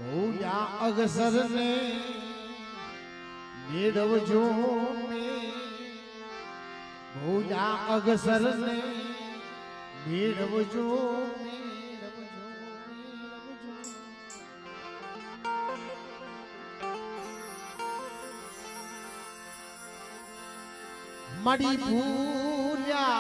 ભૂયા અગસરને મેળવજો ભૂયા અગસરને મેળવજો મડી ભૂલ્યા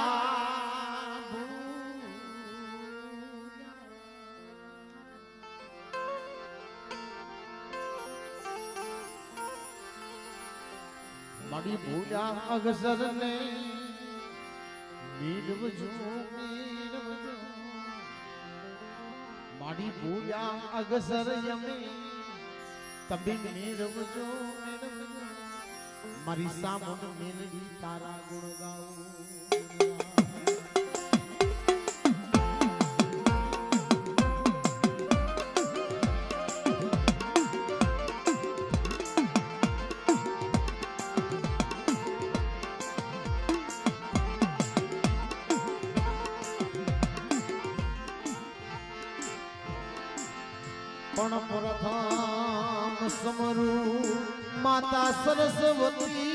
મડી ભૂલ્યા અગસરને મેળવજો માડી ભૂલ્યા અગસર યમે તમે મેળવજો મારી સામુન મેલડી તારા ગુણ ગાઉં પણ પ્રથમ સમરું માતા સરસ્વતી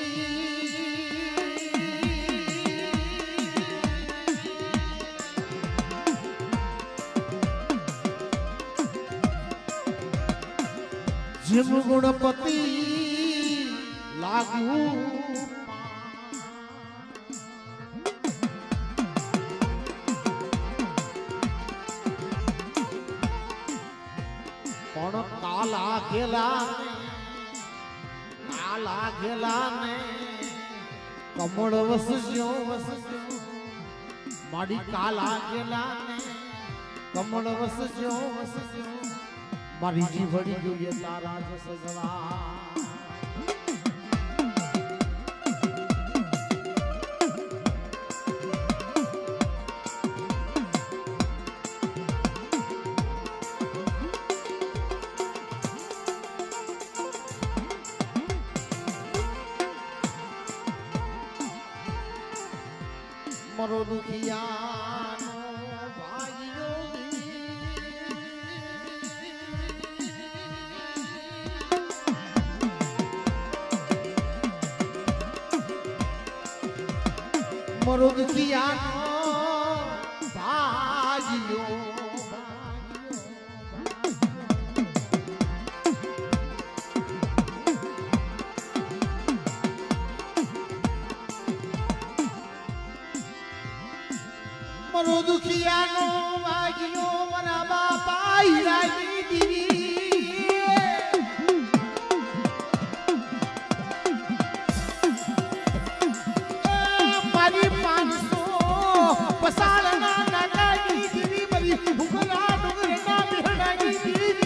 જેમ ગુણપતિ લાગ્યું પણ કાલા ઘેલા ને કમળ વસજો માડી કાલા ઘેલા ને કમળ વસજો મારી જીવડી જોઈએ તારા જ સજવા મરો દુખિયાનો ભાઈઓ મરો દુખિયાનો ભાઈઓ મરો દુખિયાનો વાગ્યો મારા બાપા હીરાની દીવી મારી 500 પસાળના નાનાની દીવી મારી ભૂખલા ડુંગરના બિહડાની દીવી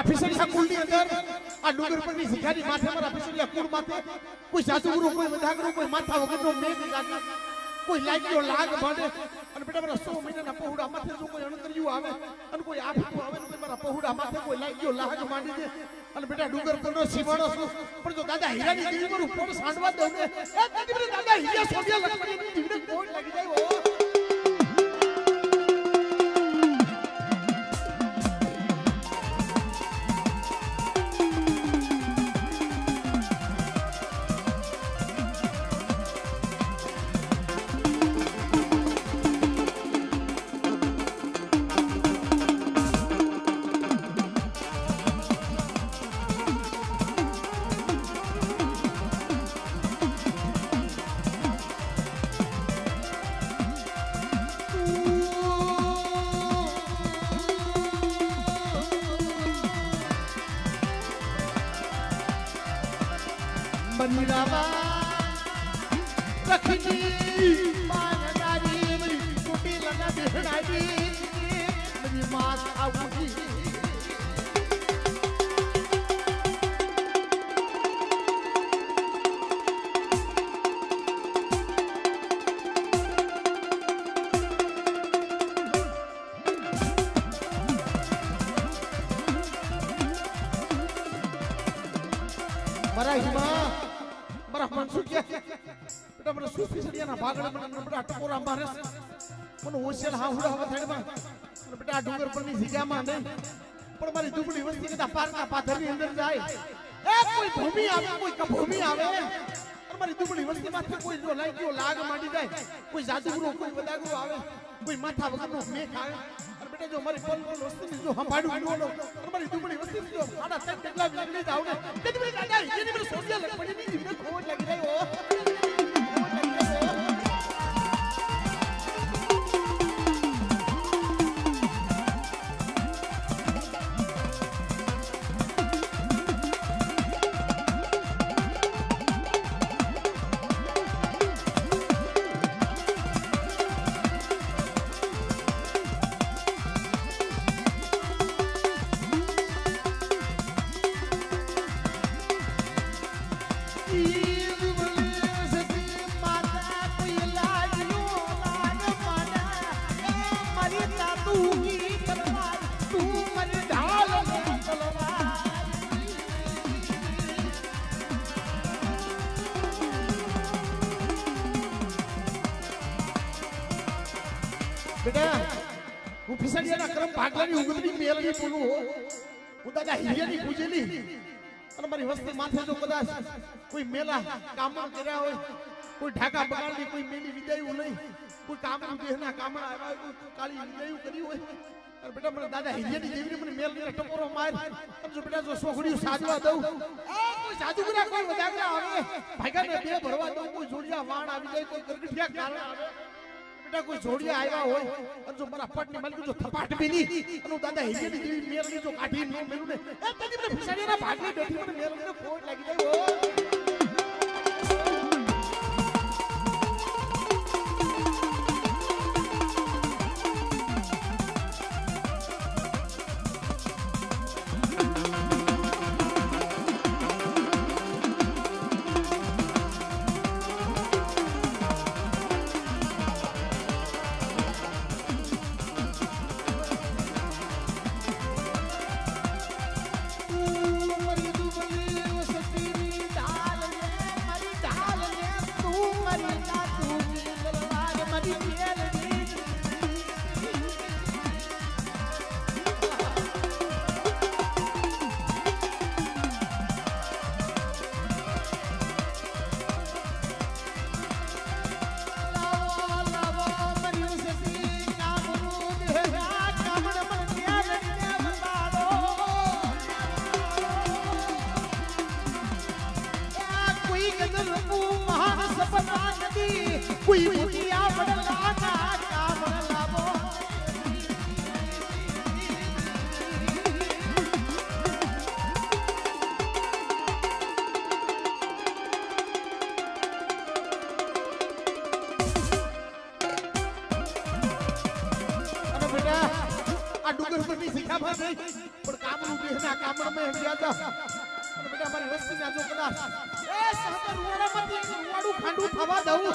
ફિસડિયા કુળની અંદર આ ડુંગર પરની શિખારી માથે મારા ફિસડિયા કુળ માથે કોઈ સાસુગુરુ કોઈ મજાગરો કોઈ માથા વગરનો મેઘ ગાતી કોઈ લાગ્યો લાગ ભાડે અને બેટા મારા 100 મહિનાના પહોડા માથે જો કોઈ અણતરિયું આવે અને કોઈ આફતું આવે ને મારા પહોડા માથે કોઈ લાગ્યો લાગ માંડી દે અને બેટા ડુંગર પરનો સીમાડો છું પણ જો દાદા હીરાની દેવી પર ઉપર સાંડવા દઉં ને એ દીકરી દાદા હીરા સોડિયા લખવાની દીકરી કોણ લાગી જાય ઓ बनिरावा रखनी मानदारी मेरी छोटी लगा बिहड़ाई मेरी मां आऊगी मरा हिमा मरा मनसुख बेटा मरा सूफी सड़िया ना भागड़ मन बेटा टकोरा मारे मन होशियार हा हुड़ा हवा थेड़ में बेटा डूंगर पर ની જગ્યામાં ને પણ મારી દુબળી વસ્તી કદા પારના પાથરની અંદર જાય એ કોઈ ભૂમિ આવે કોઈ કભૂમિ આવે અને મારી દુબળી વસ્તી માથે કોઈ જો લાગ્યો લાગ માંડી જાય કોઈ જાદુગરો કોઈ બદાગરો આવે કોઈ માથા વગરનો મેઘ આવે અને બેટા જો મારી પલપલ વસ્તી જો હંભાડું ગયો અને મારી દુબળી વસ્તી જો આડા તક કેટલા નીકળી જાવ ને તે મને દાદા જેની મને સોડિયા લખવાની ની જીવને ખોટ લાગી જાય ઓ बेटा હું ફિસડિયાના ક્રમ ભાગલાની ઉગતની મેલની બોલું હો હું દાદા હિરિયાની પૂજેલી અને મારી વસ્તી માથે જો કદાચ કોઈ મેલા કામણ કર્યા હોય કોઈ ઢાકા બગાડની કોઈ મેલી વિદાયું નહીં કોઈ કામણ દેહના કામણ આવ્યા હોય કોઈ કાળી વિદાયું કરી હોય અને બેટા મને દાદા હિરિયાની દેવીને મને મેલની ટકોરો માર અને જો બેટા જો સોખડીયું સાજવા દઉં કોઈ જાદુગરા કોઈ વદાગરા આવે ભાગાને બે ભરવા દઉં કોઈ જોડિયા વાણ આવી જાય કોઈ ગરગઠિયા કારણ આવે बेटा कोई जोड़िया आया हो और जो मरा पट ने मल जो थपाट मिली और दादा हिरियानी देवी मेल जो काठी नो मेलू ने ए तनी મને ફસાડીના ભાગની બેઠી મને મેલ ને ખોટ લાગી જાય ઓ कोई मुटिया बदला ना काम लावो अरे बेटा आ डुंगर पर नहीं सीखा भाई पर काम नु बेहना कामण में हटिया था अरे बेटा हमारी वस्ती ना जो कदा ए सहतर रुवाड़ा मत रुवाड़ू खांडू थवा दऊ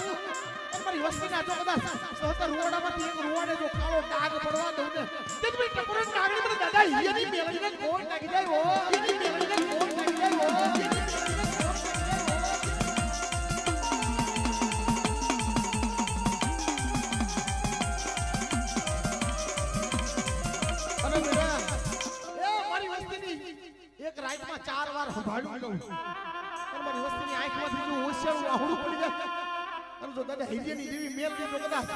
મારી વસ્તીના જો કદાચ સહતર રૂવાડામાંથી એક રૂવાડે જો કાળો ડાઘ પડવા દઉં ને તે જ બેટા પુરણ ડાઘની મને દાદા હિયાની મેલડીને કોણ લાગી જાય ઓ હિયાની મેલડીને એક રાઈટમાં 4 વાર સંભાળ્યું લઉં અને મારી વસ્તીની આંખમાંથી જો ઓશિયાળું આહુડું પડી જાય અને જો દાદા હિરિયાની જેવી મેલ દીધો કદાચ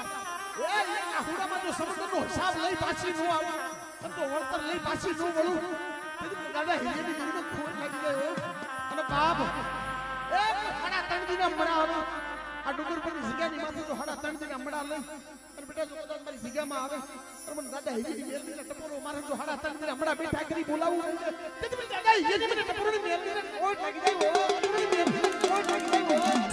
એ આહુડામાં જો સમુદ્રનો હિસાબ લઈ પાછી નો આવું અને તો વળતર લઈ પાછી નો વળું દાદા હિરિયાની જેવીનો ખોટ લાગી ગયો અને બાપ એ સાડા 3 દિના મરા આવે આ ડુંગર પરની જગ્યાની માથે તો સાડા 3 દિના મરા લઈ અને બેટા જો કદાચ મારી જગ્યામાં આવે અને મને દાદા હિરિયાની મેલ દીને ટપોરો મારે જો સાડા 3 દિના મરા બેઠા કરી બોલાવું તે તમે દાદા હિરિયાની મને ટપોરોની મેલ દીને ખોટ લાગી જાય ટપોરોની મેલ દીને ખોટ લાગી જાય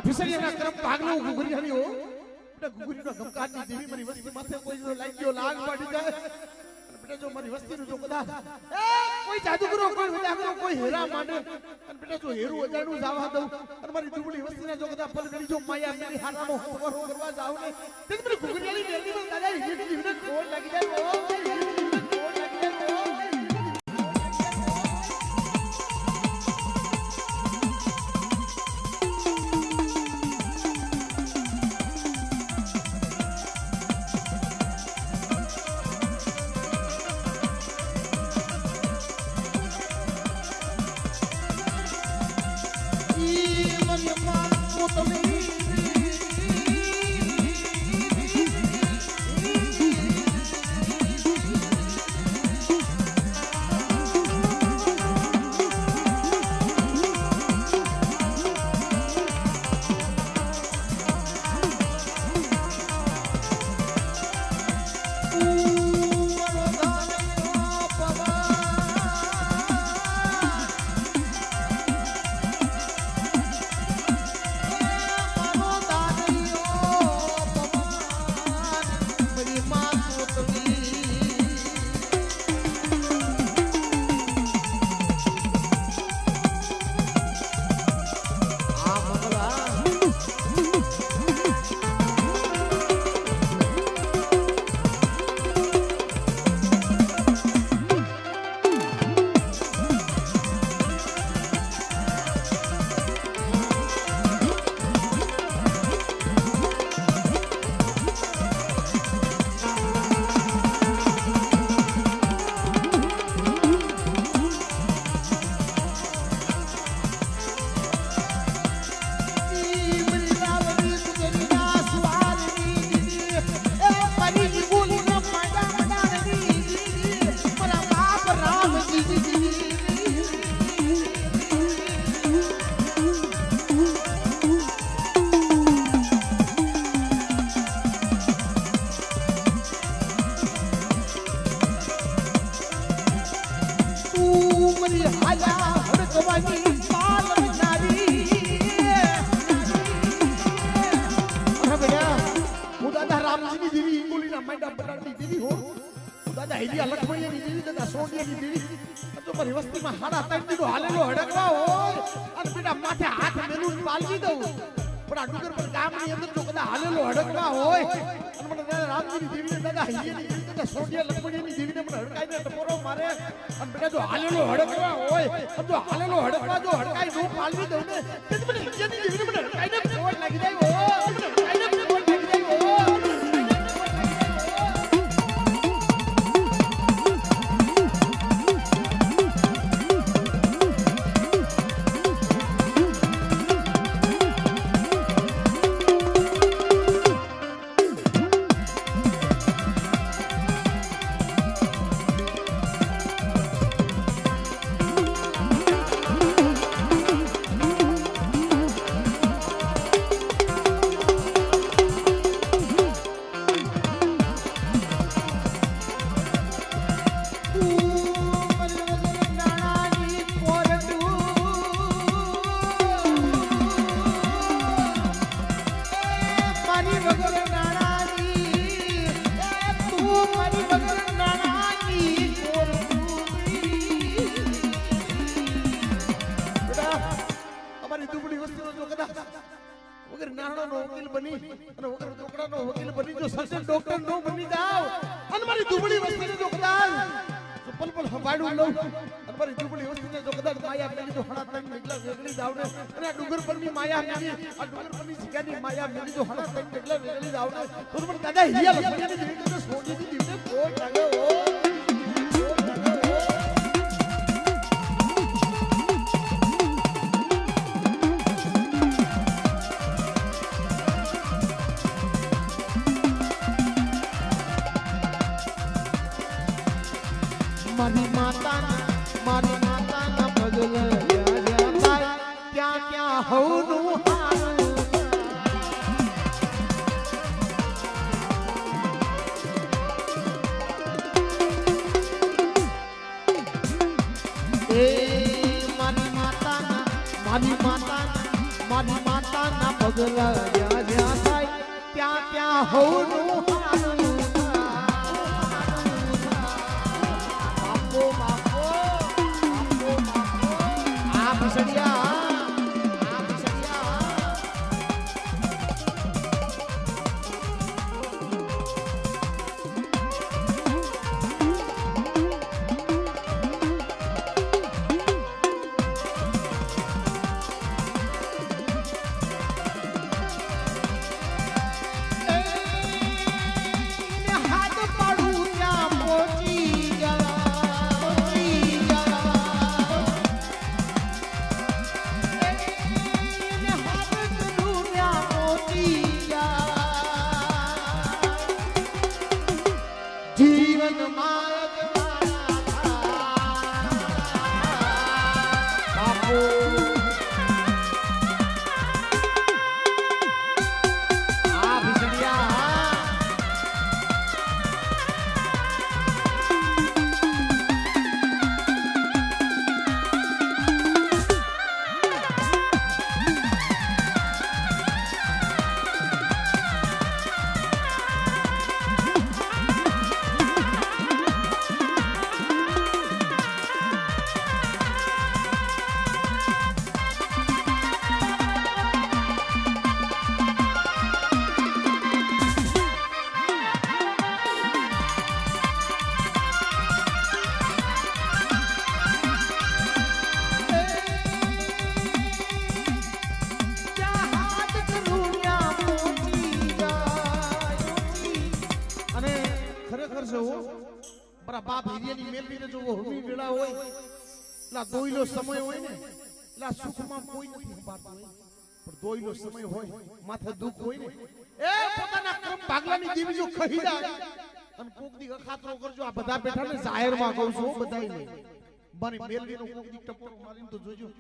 ફિસડિયાના કરમ ભાગલો ગુગરી હલ્યો બેટા ગુગરીનો ગમકાટની દેવી મારી વસ્તી માથે કોઈ જો લાગ્યો લાગ પડી જાય અને બેટા જો મારી વસ્તીનું જો કદાચ એ કોઈ જાદુગરો કોઈ ઉદાગરો કોઈ હેરા માંડે અને બેટા જો હેરું અજાણું જાવા દઉં અને મારી દુબળી વસ્તીના જો કદાચ પલગડી જો માયા મેરી હારાનો હવરો કરવા જાવ ને તે મારી ગુગરીયાની મેલની દાદા હિજી જીવને ખોટ લાગી જાય ઓ ખોટ લાગી જાય ઓ ભગવાનની પાલન નારી અરે બેટા હું દાદા રામજીની દેવી ઈંગોલીના માંડા બટાડની દેવી હો હું દાદા હેલિયા લખમણિયાની દેવી દાદા સોનિયાની દેવી તો મારી વસ્તીમાં હાડા ત્રણ દીનો હાલેલો હડકવા હોય અને બેટા માથે હાથ મેલું પાલવી દઉં પણ આ ડુંગર પર ગામની અંદર જો કદા હાલેલો હડકવા હોય અને મને દાદા રામજીની દેવીને દાદા હેલિયાની દેવી દાદા સોનિયા લખમણિયાની દેવીને મને હડકાઈને ટપોરો મારે અને બેટા જો હાલેલો હડકવા હોય જો હાલેલો હડકવા જો હડકાઈ નો પાલવી દઉં ને તે મને હેલિયાની દેવીને મને હડકાઈને ખોટ લાગી જાય હો મને હડકાઈને ખોટ લાગી જાય હો ડુંગર પરની માયા મેલી આ ડુંગર પરની શિકાની માયા મેલી જો હણા તક એટલા વેગળી જાવ ને તો મને દાદા હિયા લખીને દીધી તો સોજીની દીને કોટ લાગ્યો મારી માતાના પગલ હવનું મારી માતાના પગલા જ્યાં જ્યાં થાય ત્યાં ત્યાં હવનું આ ભસડિયા બાપ હિરિયાની મેલવીને જો હોમી વેળા હોય લા દોઈલો સમય હોય ને લા સુખમાં કોઈ નથી પારતું પણ દોઈલો સમય હોય માથે દુખ હોય ને એ પોતાના ક્રમ ભાગલાની દેવી જો ખહી જાય અને કોક દી અખાતરો કરજો આ બધા બેઠા ને જાહેરમાં કહું છું બધાય ને મારી મેલવીનો કોક દી ટપોરો મારીને તો જોજો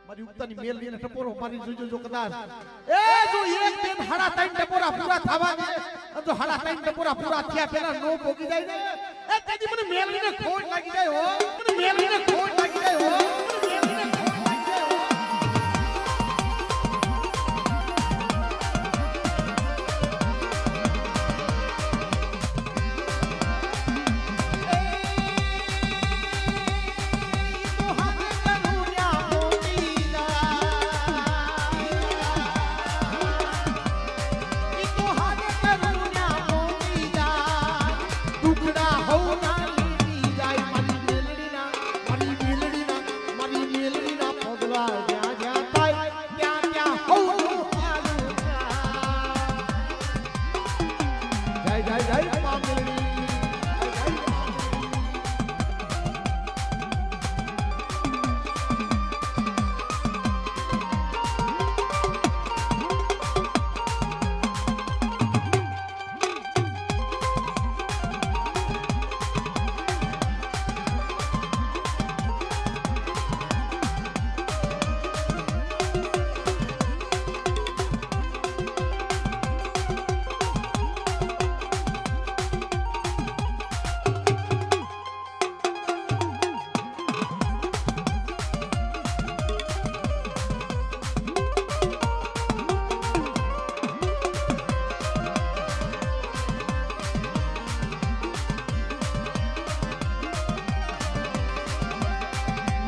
મારી ઉક્તાની મેલવીને ટપોરો મારી જોજો જો કદાચ એ જો એક દિન હાડા ત્રણ ટપોરા પૂરા થવા દે જો હાડા ત્રણ ટપોરા પૂરા થયા પેલા નો ભોગી જાય ને એ તેદી મને મેલવીને ખોટ લાગી જાય હો મને મેલવીને ખોટ લાગી જાય હો મને મેલવીને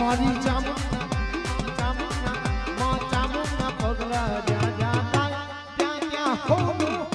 મારી ચામુંડા ચામુંડા માં ચામુંડા પગલા જ્યાં જ્યાં થાય ત્યાં ત્યાં હોનું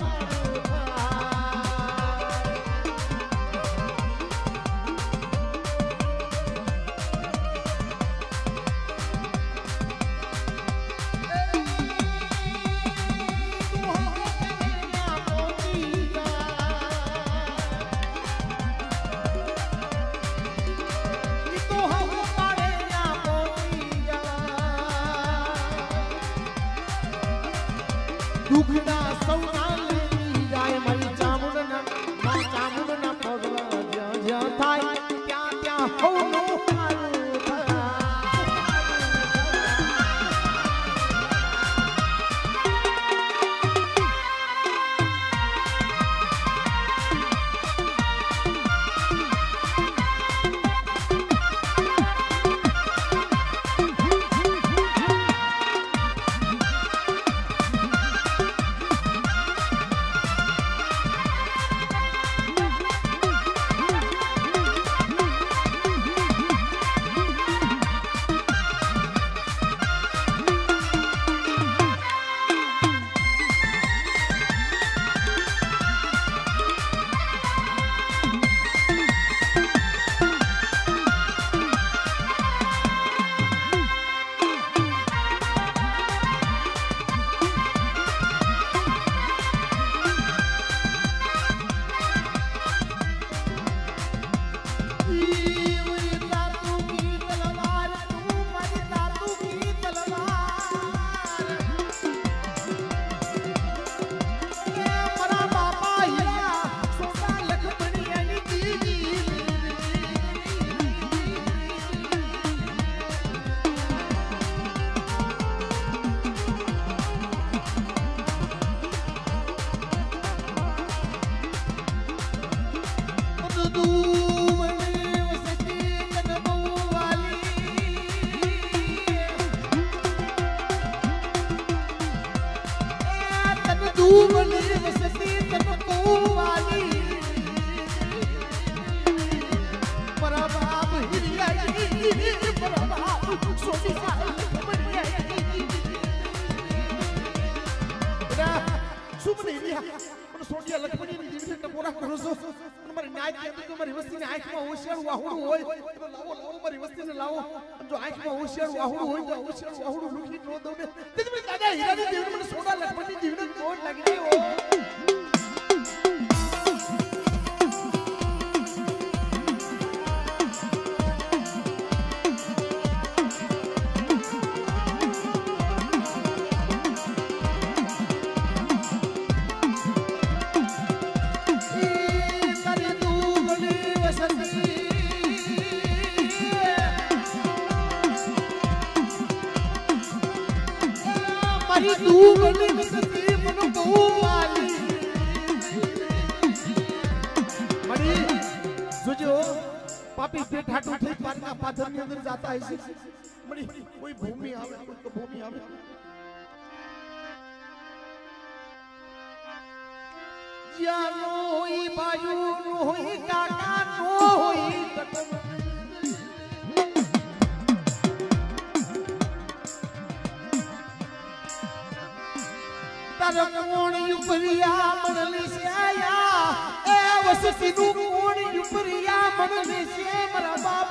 દુખના સૌના લેતી જાય મારી ચામુંડના માં ચામુંડના પગલા જ્યાં જ્યાં થાય ત્યાં ત્યાં હોનું હારું થાય પાપી પેટ હાટું થઈ પારના પાથરની અંદર જાતા હશે મળી કોઈ ભૂમિ આવે કોઈ ભૂમિ આવે જ્યાં નો હોય બાજુ નો હોય કાકા નો હોય તારા કોણ યુપરિયા મણલી છે આયા એ વસતી નું કોણ યુપરિયા મણલી છે મારા બાપ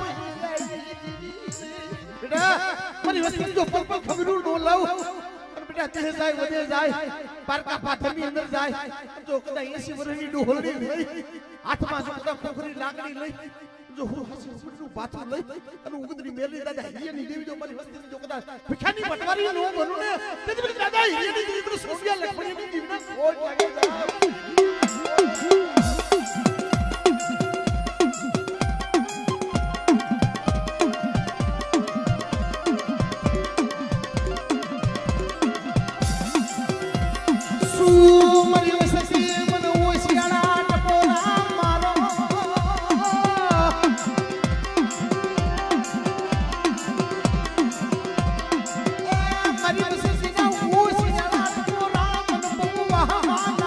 બેટા મારી વસ્તી જો પલ પલ ખબરું નો લાવ બેટા તે જાય વધે જાય પારકા પાથરની અંદર જાય જો કદા 80 વર્ષની ડોહળી લઈ હાથમાં જો કદા પોખરી લાકડી લઈ જો હું હસુનું પાથું લઈ અને ઉગદરી મેલી દાદા હિયાની દેવી જો મારી વસ્તી જો કદા ભિખાની પટવારી નો બનું ને તે દાદા હિયાની દેવી તો સોડિયા લખણીની જીવના ખોટ લાગે જાય Ha ha ha!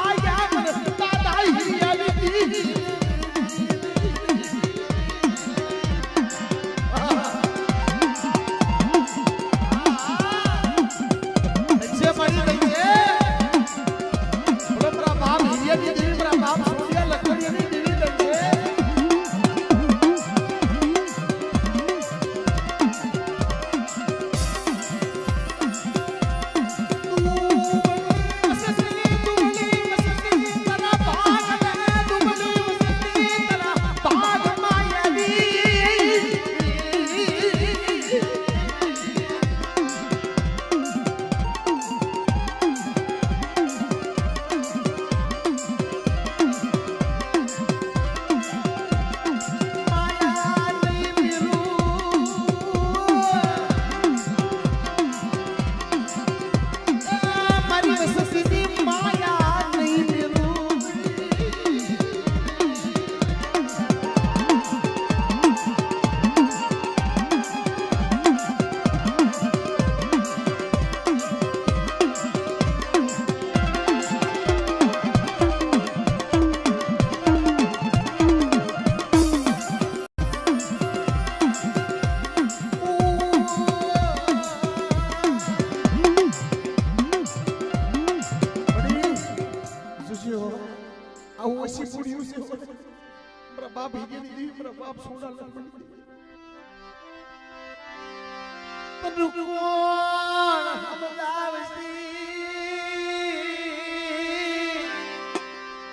બાપ સોડા લખમણ તને કોણ સમજાવશી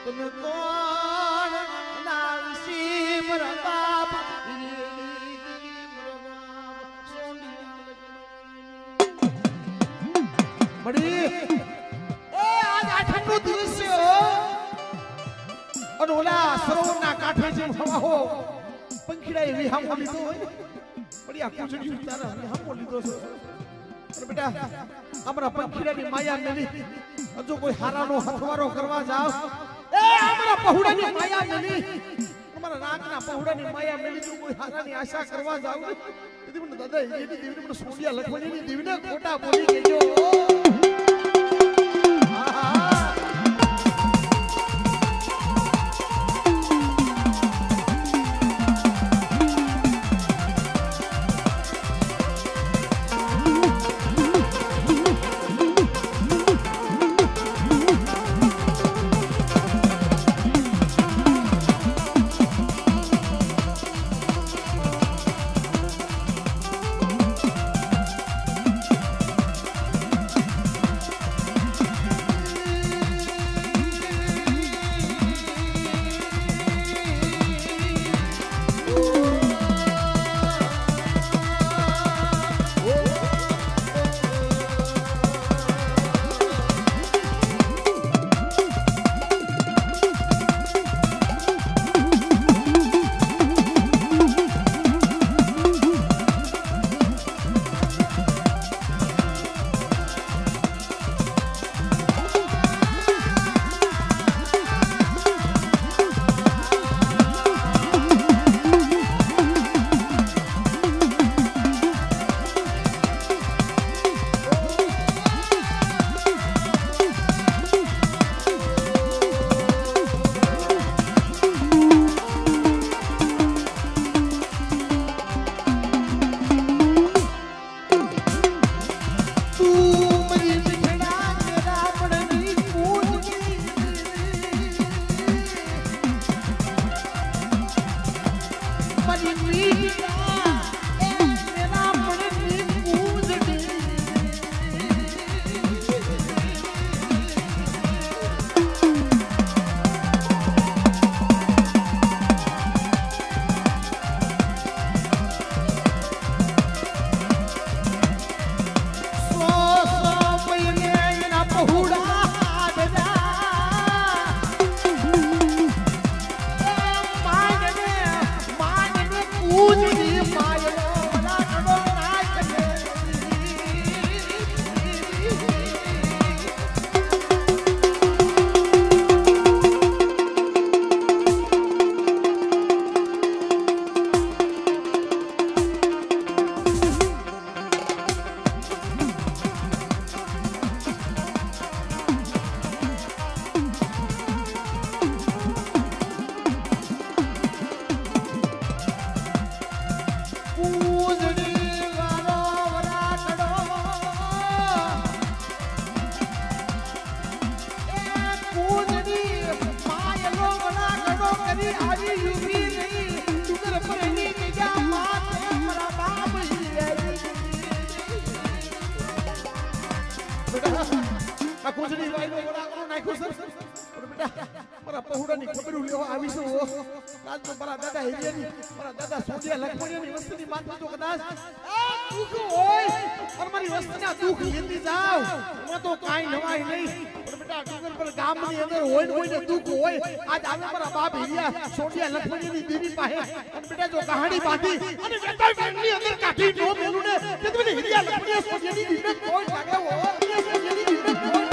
તને કોણ નાવશી મારા બાપ મળી એ આજ આઠમનો દિવસ છે અને ઓલા સરોવરના કાંઠે જેમ હવા હો પંખીડા એવી હામો લીધો હોય પડી આ કુચડી ઉતારા હામો લીધો છે અને બેટા અમારા પંખીડાની માયા મેલી હજુ કોઈ હારાનો હથવારો કરવા જાવ એ અમારા પહોળાની માયા મેલી અમારા નાકના પહોળાની માયા મેલી જો કોઈ હારાની આશા કરવા જાવ તેથી મને દાદા એની દેવીને મને સોડિયા લખવાની દેવીને ખોટા બોલી કેજો કુંજડી વાઈનો વડાકો નાખ્યો સર પણ બેટા મારા પહોળાની ખબર લેવા આવીશું રાજનો મારા દાદા હિરિયાની મારા દાદા સોડિયા લખમણીની વસ્તીની માથે જો કદાચ દુઃખ હોય અને મારી વસ્તીના દુઃખ લેતી જાવ હું તો કાઈ નવાય નહીં પણ બેટા ડુંગર પર ગામની અંદર હોય ને દુઃખ હોય આજ આવે મારા બાપ હિરિયા સોડિયા લખમણીની દેવી પાસે અને બેટા જો કહાણી બાંધી અને વેતાળ બેનની અંદર કાઢી નો મેલું ને તે બધી હિરિયા લખમણી સોડિયાની દીને કોઈ લાગે હો સોડિયાની દીને કોઈ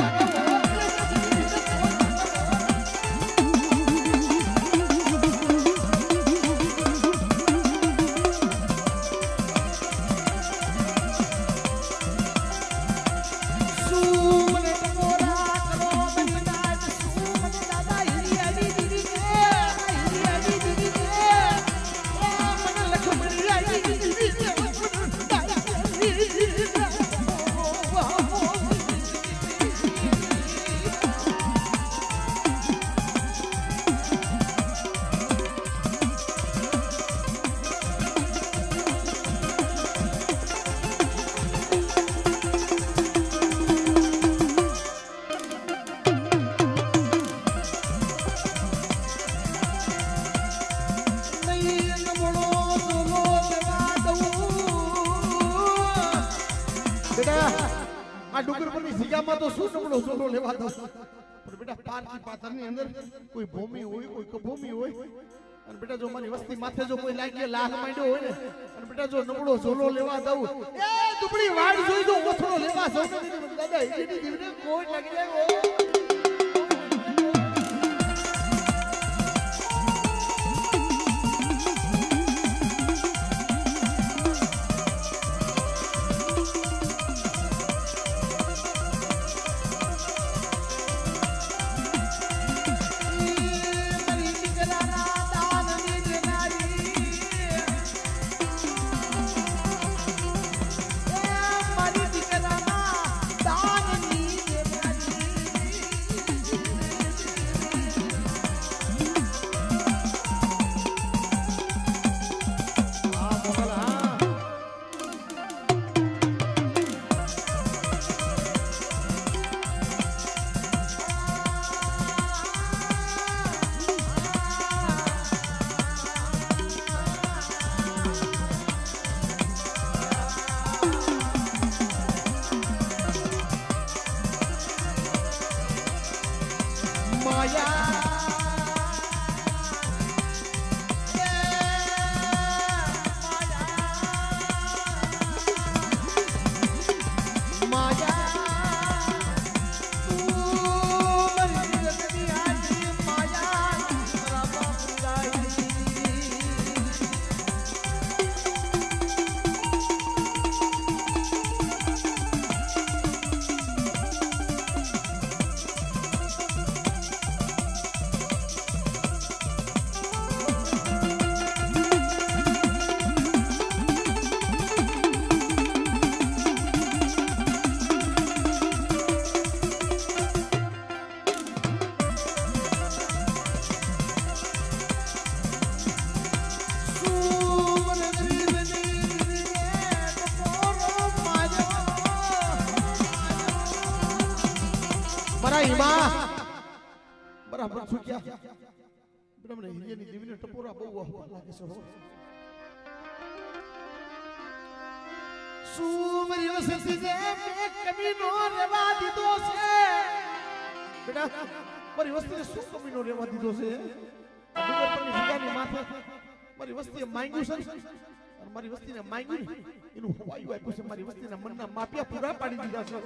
બેટા આ ડુંગર પરની જગ્યામાં તો શું નબળો ઝોલો લેવા દો પણ બેટા પારકી પાથરની અંદર કોઈ ભૂમિ હોય કોઈ કભૂમિ હોય અને બેટા જો મારી વસ્તી માથે જો કોઈ લાગી લાગ માંડ્યો હોય ને અને બેટા જો નબળો ઝોલો લેવા દઉં એ દુબળી વાડ જોઈ જો ઓથળો લેવા જાઉં ને દાદા એની જીવને કોઈ લાગી જાય બરાબર શું ક્યાં બેટા મને હિરિયાની દેવીને ટપોરા બહુ વાહ લાગે છે હો સુમરી વસતી જે મે કમીનો રેવા દીધો છે બેટા મારી વસ્તીને શું કમીનો રેવા દીધો છે ડુંગર પરની જગ્યાની માથે મારી વસ્તીએ માંગ્યું છે અને મારી વસ્તીને માંગ્યું એનું હવાયું આપ્યું છે મારી વસ્તીના મનના માપિયા પૂરા પાડી દીધા છે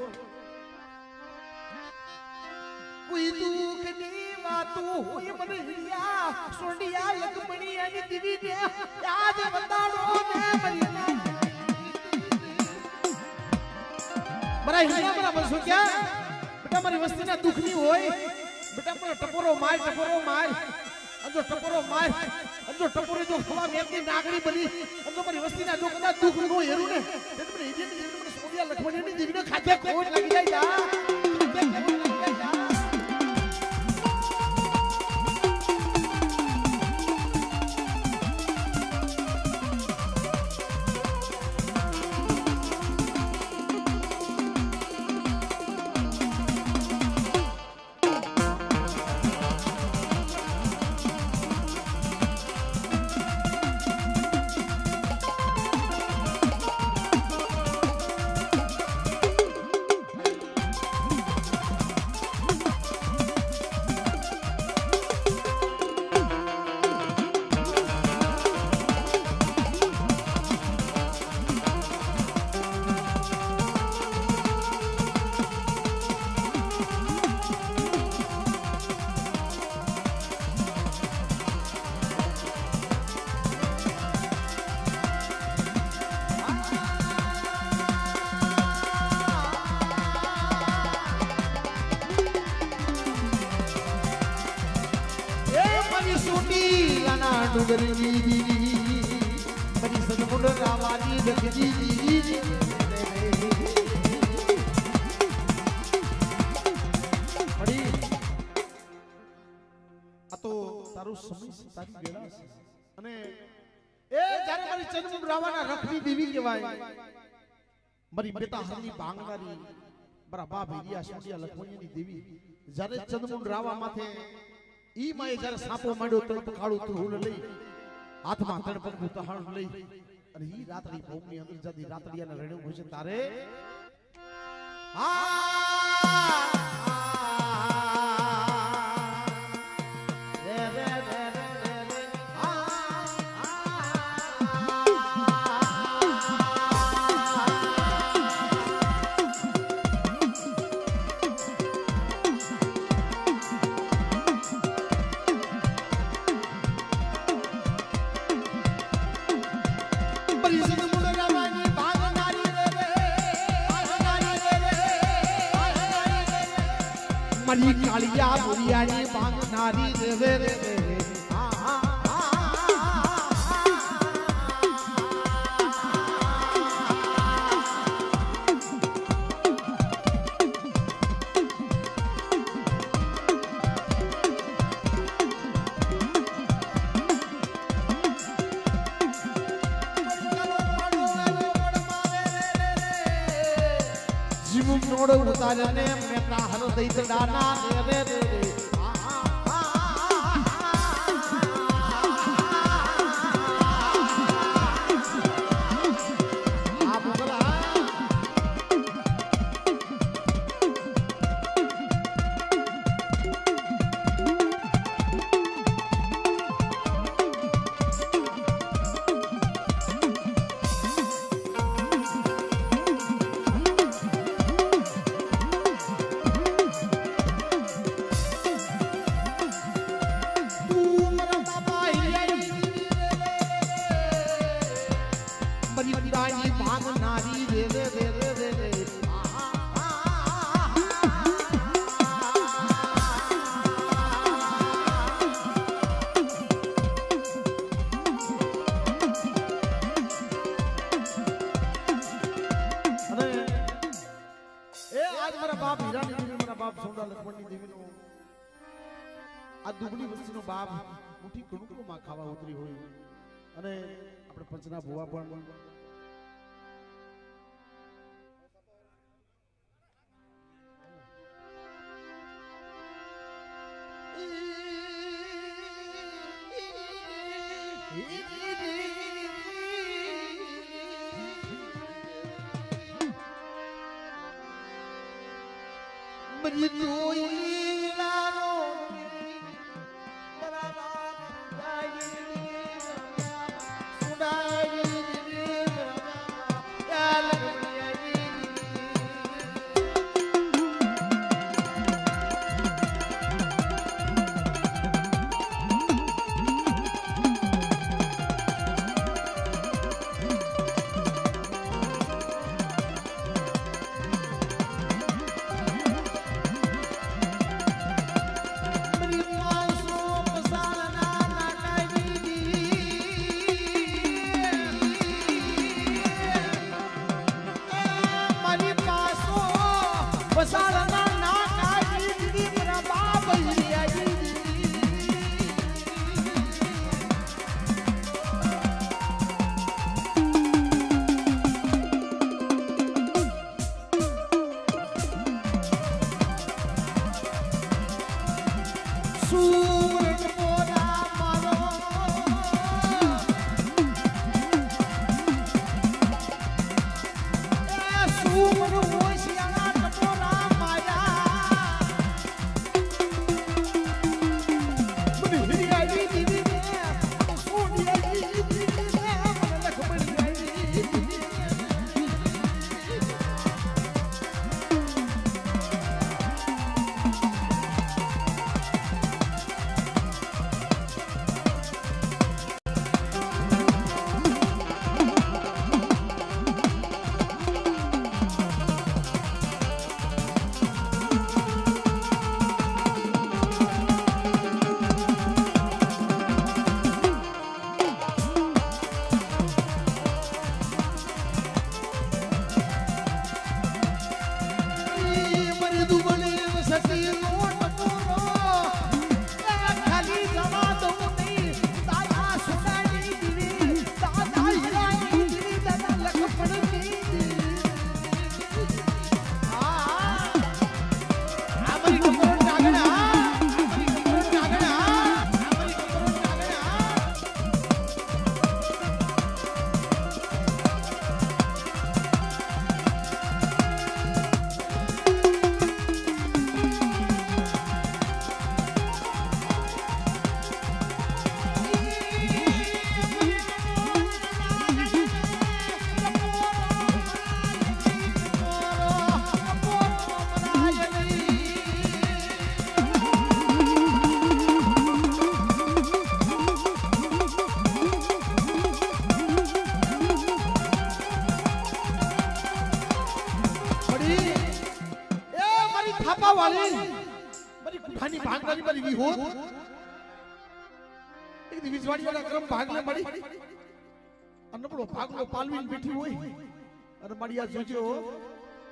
કોઈ દુઃખની વાતો હોય મને હિરિયા સોડિયા લગમણી અને દીવીને યાદ બતાડો ને મરી મારા હિરિયા બરાબર શું ક્યાં બેટા મારી વસ્તીના દુઃખની હોય બેટા મને ટપોરો માર અંજો ટપોરો માર અંજો ટપોરે જો ખવા મેમની નાગણી બની અંજો મારી વસ્તીના દુઃખ નો હેરું ને તે મને હિરિયાની દીવીને મને સોડિયા લગમણી દીવીને ખાતે ખોટ લાગી જાય જા ડુંગરની દીવી બની સદમુંડ રાવાની દખની દીવી પડી આ તો તારું સમય તારી વેળા છે અને એ જ્યારે મારી ચંદમુંડ રાવાના રખની દેવી કહેવાય મારી બેટા હરની બાંગનારી મારા બાપ હિરિયા સોડિયા લખમણીની દેવી જ્યારે ચંદમુંડ રાવા માથે ઈ માએ જ્યારે સાપો માંડ્યો તો પખાડું તું લઈ હાથમાં તણપકનું તહાણ લઈ અને ઈ રાત્રી ભૂમની અંદર જતી રાત્રિયાને રડ્યું હોય છે તારે મારી કાળિયા ભુરિયાની ભાંગનારી રે રે રે જીવ નોડ ઉતારને મેટા હર દૈતડાના રે રે રે મરી ભાંગનારી રે રે રે રે રે બાપ હીરાની દેવી મારા બાપ સોડા લક્ષ્મણની દેવીનો આ દુબળી વસ્તીનો બાપ મુઠી કણુકમાં ખાવા ઉતરી હોય અને આપણે પંચના ભુવા પણ વાળી એ મારી થાપા વાળી મારી કુઠાની ભાગનારી મારી વિહોત એક દિવસ વાડીવાળા ક્રમ ભાગલે મળી અનબળો ભાગલો પાલવીને બેઠી હોય અને મારી આ જોજો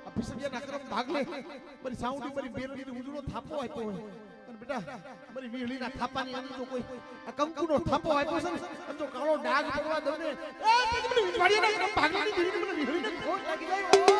આ પિસડિયાના ક્રમ ભાગલે મારી સાઉન્ડી મારી બેરડીને ઉજળો થાપો આપ્યો હોય અને બેટા મારી વીહળીના થાપાની અંદર જો કોઈ આ કંકુનો થાપો આપ્યો છે ને અને જો કાળો ડાઘ પડવા દઉં ને એ મને વાડીવાળા ક્રમ ભાગલાની દીવીને મને વીહળીને ખોટ લાગી જાય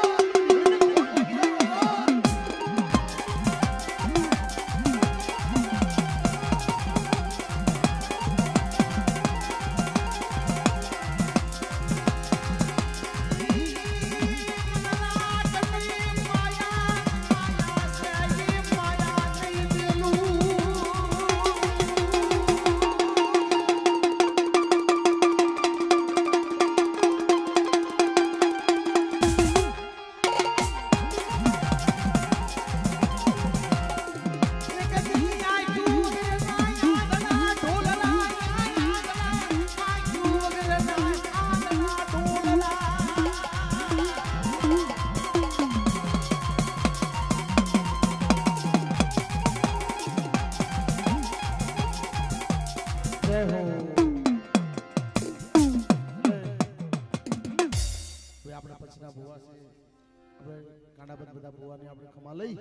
બધા ભુવાને આપણે ખમા લઈ